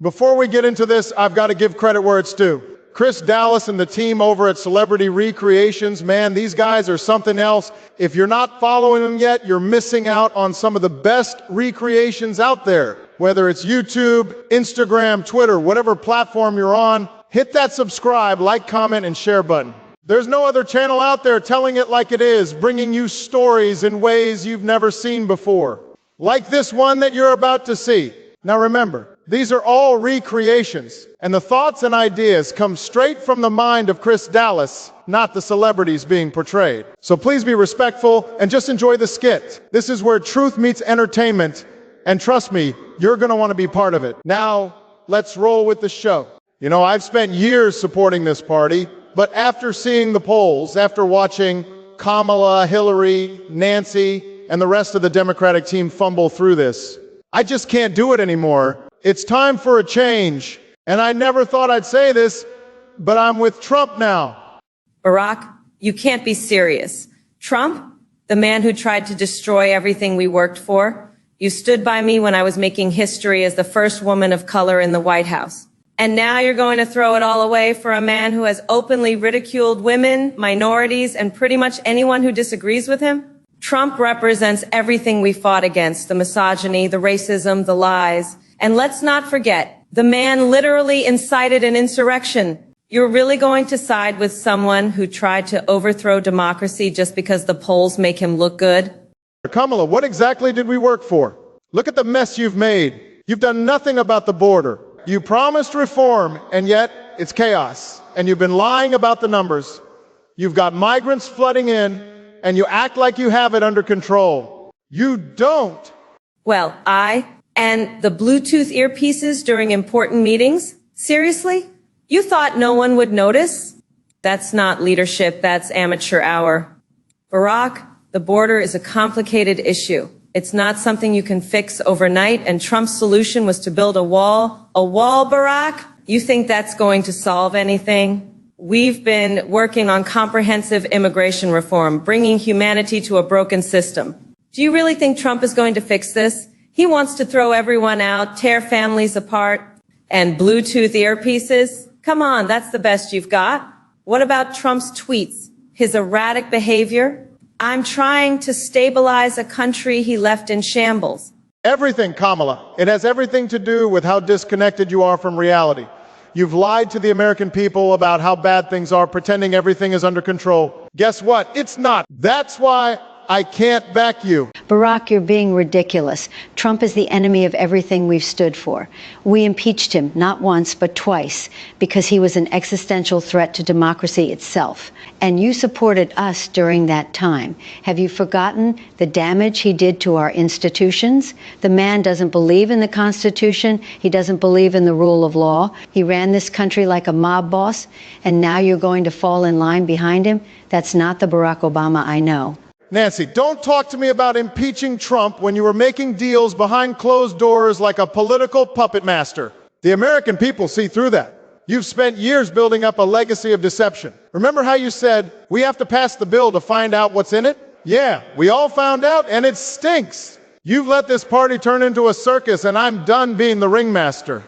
Before we get into this, I've got to give credit where it's due. Chris Dallas and the team over at Celebrity Recreations, man, these guys are something else. If you're not following them yet, you're missing out on some of the best recreations out there. Whether it's YouTube, Instagram, Twitter, whatever platform you're on, hit that subscribe, like, comment, and share button. There's no other channel out there telling it like it is, bringing you stories in ways you've never seen before. Like this one that you're about to see. Now remember, these are all recreations, and the thoughts and ideas come straight from the mind of Chris Dallas, not the celebrities being portrayed. So please be respectful and just enjoy the skit. This is where truth meets entertainment, and trust me, you're going to want to be part of it. Now, let's roll with the show. You know, I've spent years supporting this party, but after seeing the polls, after watching Kamala, Hillary, Nancy, and the rest of the Democratic team fumble through this, I just can't do it anymore. It's time for a change. And I never thought I'd say this, but I'm with Trump now. Barack, you can't be serious. Trump, the man who tried to destroy everything we worked for, you stood by me when I was making history as the first woman of color in the White House. And now you're going to throw it all away for a man who has openly ridiculed women, minorities, and pretty much anyone who disagrees with him? Trump represents everything we fought against, the misogyny, the racism, the lies. And let's not forget, the man literally incited an insurrection. You're really going to side with someone who tried to overthrow democracy just because the polls make him look good? Kamala, what exactly did we work for? Look at the mess you've made. You've done nothing about the border. You promised reform, and yet it's chaos. And you've been lying about the numbers. You've got migrants flooding in, and you act like you have it under control. You don't. Well, and the Bluetooth earpieces during important meetings? Seriously? You thought no one would notice? That's not leadership, that's amateur hour. Barack, the border is a complicated issue. It's not something you can fix overnight, and Trump's solution was to build a wall. A wall, Barack? You think that's going to solve anything? We've been working on comprehensive immigration reform, bringing humanity to a broken system. Do you really think Trump is going to fix this? He wants to throw everyone out, tear families apart, and Bluetooth earpieces? Come on, that's the best you've got. What about Trump's tweets, his erratic behavior? I'm trying to stabilize a country he left in shambles. Everything, Kamala. It has everything to do with how disconnected you are from reality. You've lied to the American people about how bad things are, pretending everything is under control. Guess what? It's not. That's why I can't back you. Barack, you're being ridiculous. Trump is the enemy of everything we've stood for. We impeached him not once, but twice, because he was an existential threat to democracy itself. And you supported us during that time. Have you forgotten the damage he did to our institutions? The man doesn't believe in the Constitution. He doesn't believe in the rule of law. He ran this country like a mob boss, and now you're going to fall in line behind him? That's not the Barack Obama I know. Nancy, don't talk to me about impeaching Trump when you were making deals behind closed doors like a political puppet master. The American people see through that. You've spent years building up a legacy of deception. Remember how you said, we have to pass the bill to find out what's in it? Yeah, we all found out, and it stinks. You've let this party turn into a circus, and I'm done being the ringmaster.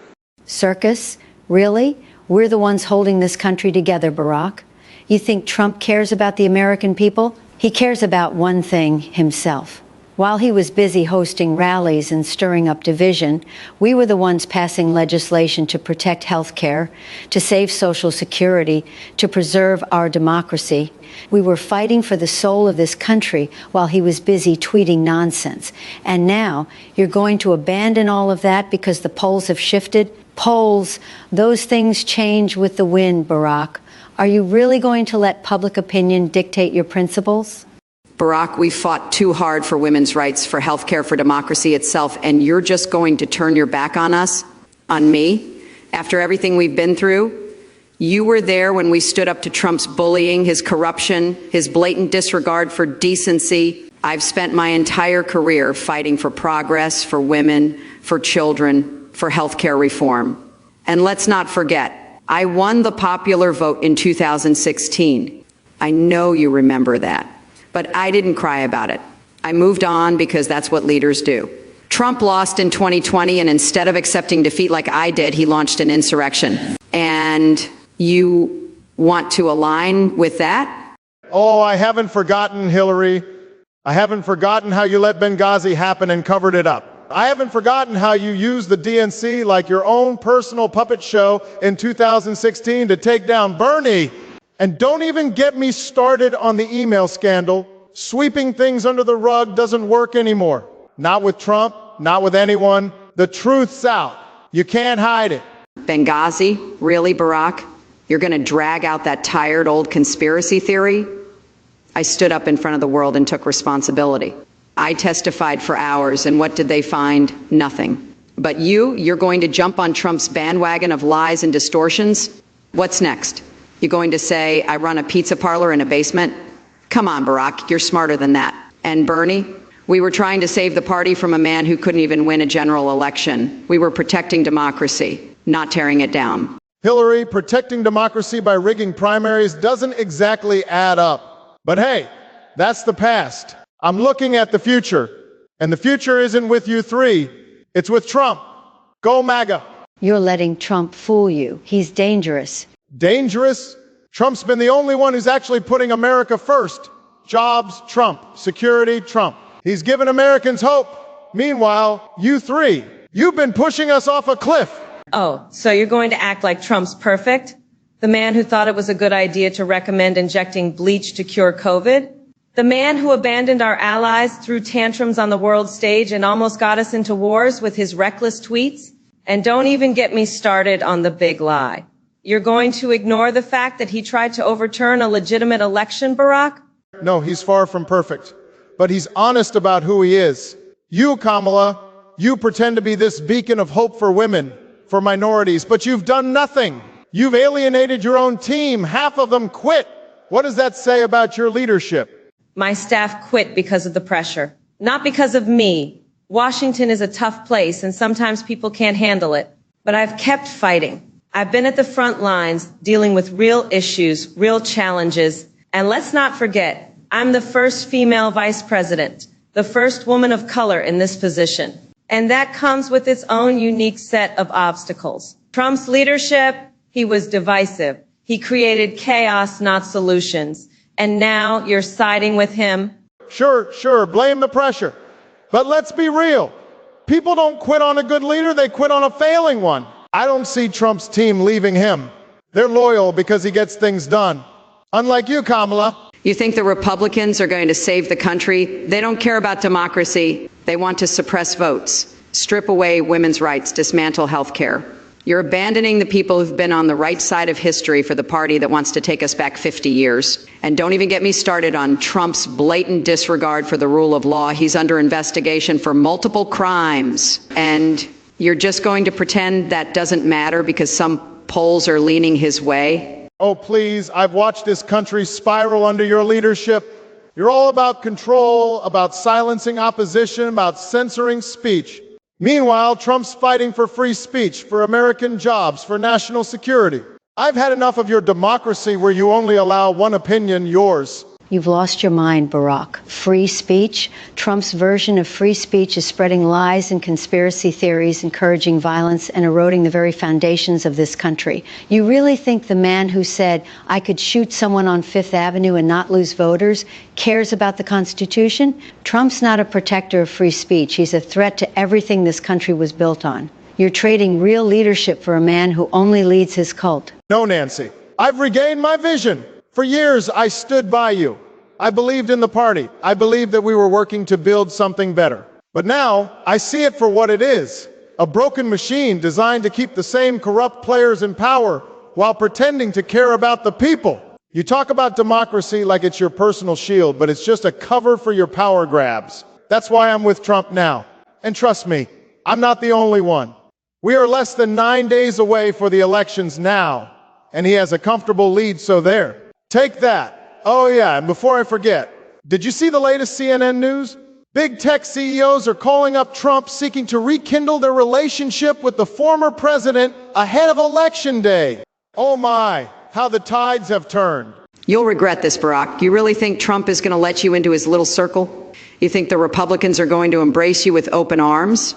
Circus? Really? We're the ones holding this country together, Barack. You think Trump cares about the American people? He cares about one thing, himself. While he was busy hosting rallies and stirring up division, we were the ones passing legislation to protect health care, to save Social Security, to preserve our democracy. We were fighting for the soul of this country while he was busy tweeting nonsense. And now you're going to abandon all of that because the polls have shifted? Polls, those things change with the wind, Barack. Are you really going to let public opinion dictate your principles? Barack, we fought too hard for women's rights, for healthcare, for democracy itself, and you're just going to turn your back on us, on me, after everything we've been through? You were there when we stood up to Trump's bullying, his corruption, his blatant disregard for decency. I've spent my entire career fighting for progress, for women, for children, for healthcare reform. And let's not forget, I won the popular vote in 2016. I know you remember that. But I didn't cry about it. I moved on because that's what leaders do. Trump lost in 2020, and instead of accepting defeat like I did, he launched an insurrection. And you want to align with that? Oh, I haven't forgotten, Hillary. I haven't forgotten how you let Benghazi happen and covered it up. I haven't forgotten how you used the DNC like your own personal puppet show in 2016 to take down Bernie. And don't even get me started on the email scandal. Sweeping things under the rug doesn't work anymore. Not with Trump, not with anyone. The truth's out. You can't hide it. Benghazi? Really, Barack? You're going to drag out that tired old conspiracy theory? I stood up in front of the world and took responsibility. I testified for hours, and what did they find? Nothing. But you're going to jump on Trump's bandwagon of lies and distortions? What's next? You're going to say, I run a pizza parlor in a basement? Come on, Barack, you're smarter than that. And Bernie? We were trying to save the party from a man who couldn't even win a general election. We were protecting democracy, not tearing it down. Hillary, protecting democracy by rigging primaries doesn't exactly add up. But hey, that's the past. I'm looking at the future. And the future isn't with you three. It's with Trump. Go MAGA. You're letting Trump fool you. He's dangerous. Dangerous? Trump's been the only one who's actually putting America first. Jobs, Trump. Security, Trump. He's given Americans hope. Meanwhile, you three, you've been pushing us off a cliff. Oh, so you're going to act like Trump's perfect? The man who thought it was a good idea to recommend injecting bleach to cure COVID? The man who abandoned our allies, threw tantrums on the world stage, and almost got us into wars with his reckless tweets? And don't even get me started on the big lie. You're going to ignore the fact that he tried to overturn a legitimate election, Barack? No, he's far from perfect. But he's honest about who he is. You, Kamala, you pretend to be this beacon of hope for women, for minorities, but you've done nothing. You've alienated your own team. Half of them quit. What does that say about your leadership? My staff quit because of the pressure, not because of me. Washington is a tough place, and sometimes people can't handle it. But I've kept fighting. I've been at the front lines, dealing with real issues, real challenges. And let's not forget, I'm the first female vice president, the first woman of color in this position. And that comes with its own unique set of obstacles. Trump's leadership, he was divisive. He created chaos, not solutions. And now you're siding with him? Sure, blame the pressure. But let's be real. People don't quit on a good leader, they quit on a failing one. I don't see Trump's team leaving him. They're loyal because he gets things done. Unlike you, Kamala. You think the Republicans are going to save the country? They don't care about democracy. They want to suppress votes, strip away women's rights, dismantle health care. You're abandoning the people who've been on the right side of history for the party that wants to take us back 50 years. And don't even get me started on Trump's blatant disregard for the rule of law. He's under investigation for multiple crimes. And you're just going to pretend that doesn't matter because some polls are leaning his way? Oh, please, I've watched this country spiral under your leadership. You're all about control, about silencing opposition, about censoring speech. Meanwhile, Trump's fighting for free speech, for American jobs, for national security. I've had enough of your democracy where you only allow one opinion, yours. You've lost your mind, Barack. Free speech? Trump's version of free speech is spreading lies and conspiracy theories, encouraging violence, and eroding the very foundations of this country. You really think the man who said, I could shoot someone on Fifth Avenue and not lose voters, cares about the Constitution? Trump's not a protector of free speech. He's a threat to everything this country was built on. You're trading real leadership for a man who only leads his cult. No, Nancy. I've regained my vision. For years, I stood by you. I believed in the party. I believed that we were working to build something better. But now, I see it for what it is. A broken machine designed to keep the same corrupt players in power while pretending to care about the people. You talk about democracy like it's your personal shield, but it's just a cover for your power grabs. That's why I'm with Trump now. And trust me, I'm not the only one. We are less than 9 days away for the elections now, and he has a comfortable lead, so there. Take that. Oh yeah, and before I forget, did you see the latest CNN news? Big tech CEOs are calling up Trump seeking to rekindle their relationship with the former president ahead of Election Day. Oh my, how the tides have turned. You'll regret this, Barack. You really think Trump is going to let you into his little circle? You think the Republicans are going to embrace you with open arms?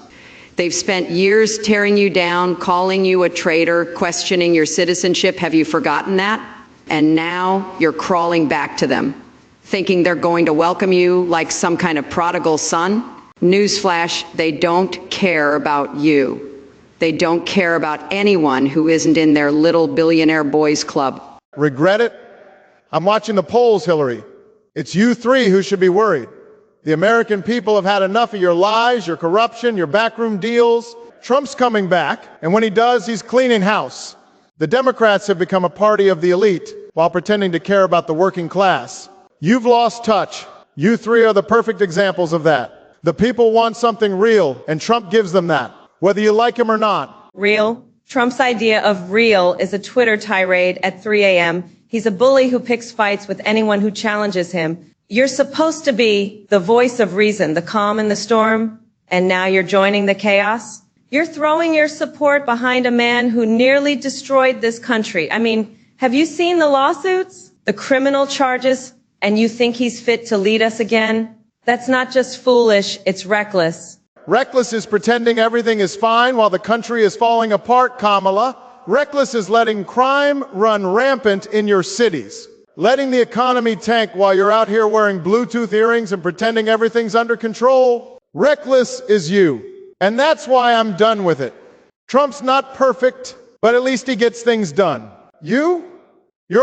They've spent years tearing you down, calling you a traitor, questioning your citizenship. Have you forgotten that? And now you're crawling back to them, thinking they're going to welcome you like some kind of prodigal son? Newsflash, they don't care about you. They don't care about anyone who isn't in their little billionaire boys club. Regret it? I'm watching the polls, Hillary. It's you three who should be worried. The American people have had enough of your lies, your corruption, your backroom deals. Trump's coming back, and when he does, he's cleaning house. The Democrats have become a party of the elite while pretending to care about the working class. You've lost touch. You three are the perfect examples of that. The people want something real, and Trump gives them that, whether you like him or not. Real? Trump's idea of real is a Twitter tirade at 3 a.m. He's a bully who picks fights with anyone who challenges him. You're supposed to be the voice of reason, the calm in the storm, and now you're joining the chaos? You're throwing your support behind a man who nearly destroyed this country. I mean, have you seen the lawsuits, the criminal charges, and you think he's fit to lead us again? That's not just foolish, it's reckless. Reckless is pretending everything is fine while the country is falling apart, Kamala. Reckless is letting crime run rampant in your cities. Letting the economy tank while you're out here wearing Bluetooth earrings and pretending everything's under control. Reckless is you. And that's why I'm done with it. Trump's not perfect, but at least he gets things done. You're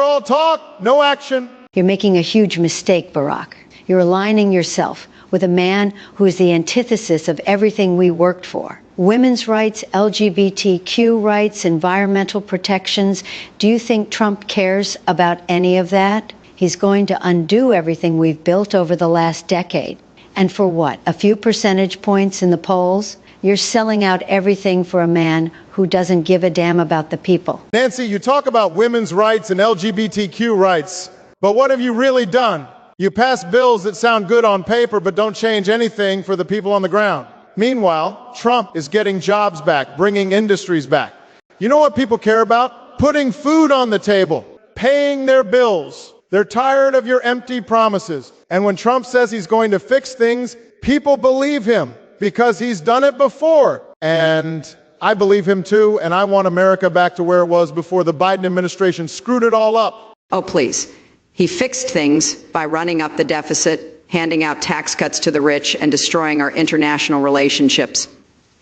all talk, no action. You're making a huge mistake, Barack. You're aligning yourself with a man who is the antithesis of everything we worked for. Women's rights, LGBTQ rights, environmental protections. Do you think Trump cares about any of that? He's going to undo everything we've built over the last decade. And for what? A few percentage points in the polls? You're selling out everything for a man who doesn't give a damn about the people. Nancy, you talk about women's rights and LGBTQ rights, but what have you really done? You pass bills that sound good on paper but don't change anything for the people on the ground. Meanwhile, Trump is getting jobs back, bringing industries back. You know what people care about? Putting food on the table, paying their bills. They're tired of your empty promises. And when Trump says he's going to fix things, people believe him because he's done it before. And I believe him too, and I want America back to where it was before the Biden administration screwed it all up. Oh, please. He fixed things by running up the deficit, handing out tax cuts to the rich, and destroying our international relationships.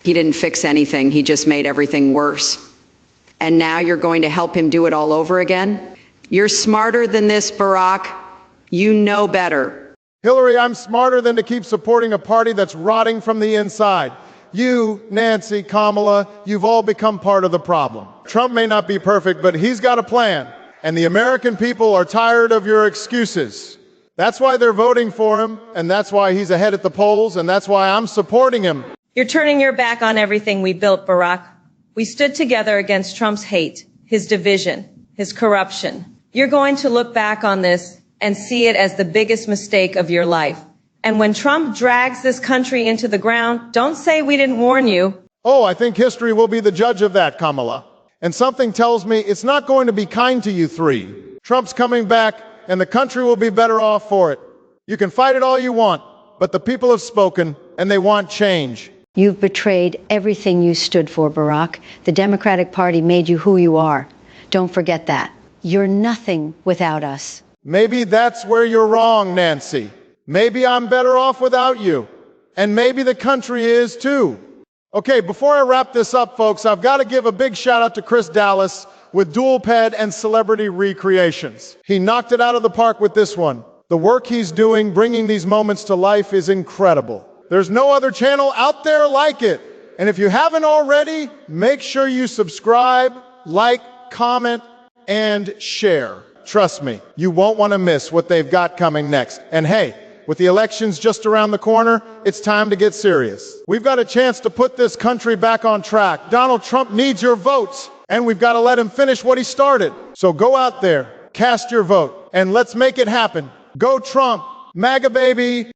He didn't fix anything. He just made everything worse. And now you're going to help him do it all over again? You're smarter than this, Barack. You know better. Hillary, I'm smarter than to keep supporting a party that's rotting from the inside. You, Nancy, Kamala, you've all become part of the problem. Trump may not be perfect, but he's got a plan. And the American people are tired of your excuses. That's why they're voting for him, and that's why he's ahead at the polls, and that's why I'm supporting him. You're turning your back on everything we built, Barack. We stood together against Trump's hate, his division, his corruption. You're going to look back on this and see it as the biggest mistake of your life. And when Trump drags this country into the ground, don't say we didn't warn you. Oh, I think history will be the judge of that, Kamala. And something tells me it's not going to be kind to you three. Trump's coming back, and the country will be better off for it. You can fight it all you want, but the people have spoken, and they want change. You've betrayed everything you stood for, Barack. The Democratic Party made you who you are. Don't forget that. You're nothing without us. Maybe that's where you're wrong, Nancy. Maybe I'm better off without you. And maybe the country is too. Okay, before I wrap this up, folks, I've got to give a big shout out to Chris Dallas with Dual Ped and Celebrity Recreations. He knocked it out of the park with this one. The work he's doing, bringing these moments to life, is incredible. There's no other channel out there like it. And if you haven't already, make sure you subscribe, like, comment, and share. Trust me, you won't want to miss what they've got coming next. And hey, with the elections just around the corner, it's time to get serious. We've got a chance to put this country back on track. Donald Trump needs your votes, and we've got to let him finish what he started. So go out there, cast your vote, and let's make it happen. Go Trump, MAGA baby.